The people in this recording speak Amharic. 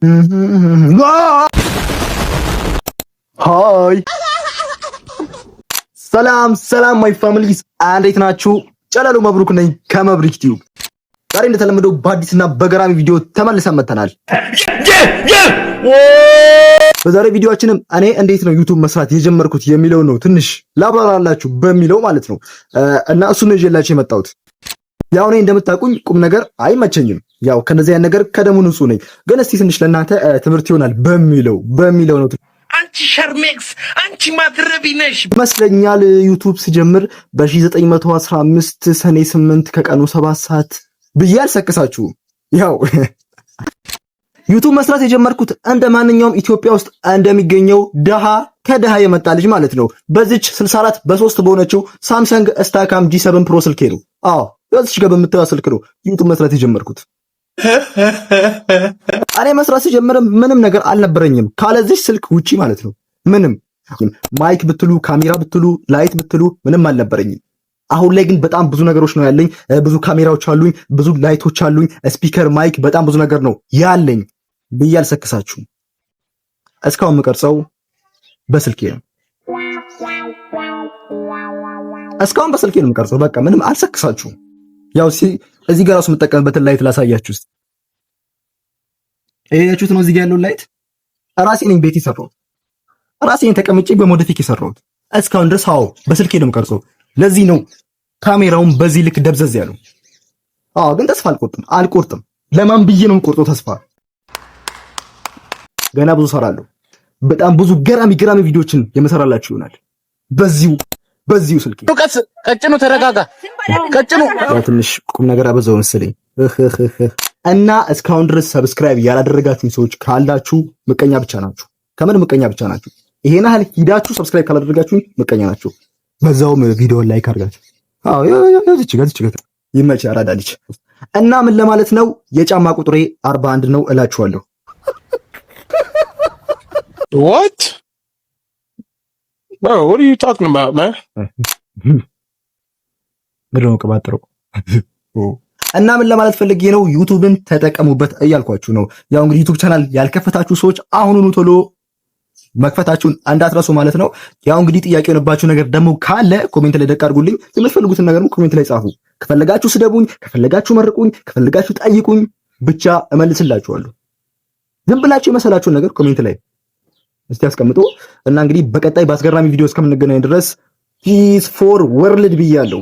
ሃይ ሰላም ማይ ፋሚሊስ እንዴት ናችሁ? ጨለሉ መብሩክ ነኝ ከመብሪክ ቲዩብ። ዛሬ እንደተለመደው በአዲስና በገራሚ ቪዲዮ ተመልሰን መጥተናል። በዛሬ ቪዲዮአችንም እኔ እንዴት ነው ዩቲዩብ መስራት የጀመርኩት የሚለው ነው ትንሽ ላብራራላችሁ በሚለው ማለት ነው እና እሱን ነው ይዤላችሁ የመጣሁት። ያው እኔ እንደምታውቁኝ ቁም ነገር አይመቸኝም። ያው ከነዚህ አይነት ነገር ከደሙ ንጹህ ነኝ። ግን እስቲ ትንሽ ለእናንተ ትምህርት ይሆናል በሚለው ነው። አንቺ ሸርሜክስ አንቺ ማትረቢ ነሽ ይመስለኛል። ዩቲዩብ ሲጀምር በ1915 ሰኔ 8 ከቀኑ 7 ሰዓት ብዬ አልሰክሳችሁም። ያው ዩቲዩብ መስራት የጀመርኩት እንደ ማንኛውም ኢትዮጵያ ውስጥ እንደሚገኘው ደሃ ከደሃ የመጣ ልጅ ማለት ነው። በዚች 64 በ3 በሆነችው ሳምሰንግ ስታካም G7 ፕሮ ስልኬ ነው። አዎ ያዝሽ ጋር በምታየው ስልክ ነው ዩቲዩብ መስራት የጀመርኩት። እኔ መስራት ሲጀምር ምንም ነገር አልነበረኝም ካለዚህ ስልክ ውጪ ማለት ነው። ምንም ማይክ ብትሉ፣ ካሜራ ብትሉ፣ ላይት ብትሉ ምንም አልነበረኝም። አሁን ላይ ግን በጣም ብዙ ነገሮች ነው ያለኝ። ብዙ ካሜራዎች አሉኝ፣ ብዙ ላይቶች አሉኝ፣ ስፒከር፣ ማይክ፣ በጣም ብዙ ነገር ነው ያለኝ ብዬ አልሰክሳችሁም። እስካሁን የምቀርጸው በስልኬ ነው። እስካሁን በስልኬ ነው የምቀርጸው። በቃ ምንም አልሰክሳችሁም። ያው እዚህ ጋር ራሱ የምጠቀምበትን ላይት ላሳያችሁ እስቲ። እያችሁት ነው እዚህ ጋር ያለው ላይት ራሴ ነኝ ቤት የሰራሁት። ራሴ ነኝ ተቀምጬ በሞዴፊክ የሰራሁት። እስካሁን ድረስ አዎ በስልኬ ነው የምቀርጸው። ለዚህ ነው ካሜራውን በዚህ ልክ ደብዘዝ ያለው። አዎ ግን ተስፋ አልቆርጥም። ለማን ብዬ ነው የምቆርጠው ተስፋ? ገና ብዙ ሰራለሁ። በጣም ብዙ ገራሚ ቪዲዮችን የመሰራላችሁ ይሆናል በዚሁ ስልክ። ቀጭኑ ተረጋጋ። ቀጭኑ ትንሽ ቁም ነገር አበዛው መሰለኝ። እና እስካሁን ድረስ ሰብስክራይብ ያላደረጋችሁኝ ሰዎች ካላችሁ ምቀኛ ብቻ ናችሁ። ከምን ምቀኛ ብቻ ናችሁ? ይሄን ያህል ሂዳችሁ ሰብስክራይብ ካላደረጋችሁኝ ምቀኛ ናችሁ። በዛውም ቪዲዮውን ላይክ አድርጋችሁ። አዎ ያዚች ጋር ይመች አራዳ ልጅ። እና ምን ለማለት ነው የጫማ ቁጥሬ 41 ነው እላችኋለሁ። What? Bro, what are you talking about, man? ምንድነው ቀባጥረው? እና ምን ለማለት ፈልጌ ነው ዩቲዩብን ተጠቀሙበት እያልኳችሁ ነው። ያው እንግዲህ ዩቲዩብ ቻናል ያልከፈታችሁ ሰዎች አሁኑኑ ቶሎ መክፈታችሁን እንዳትረሱ ማለት ነው። ያው እንግዲህ ጥያቄ የሆነባችሁ ነገር ደግሞ ካለ ኮሜንት ላይ ደቅ አድርጉልኝ። የምትፈልጉትን ነገር ኮሜንት ላይ ጻፉ። ከፈለጋችሁ ስደቡኝ፣ ከፈለጋችሁ መርቁኝ፣ ከፈለጋችሁ ጠይቁኝ፣ ብቻ እመልስላችኋለሁ። ዝም ብላችሁ የመሰላችሁን ነገር ኮሜንት ላይ እስቲ አስቀምጡ። እና እንግዲህ በቀጣይ በአስገራሚ ቪዲዮ እስከምንገናኝ ድረስ ፒስ ፎር ወርልድ ብያለሁ።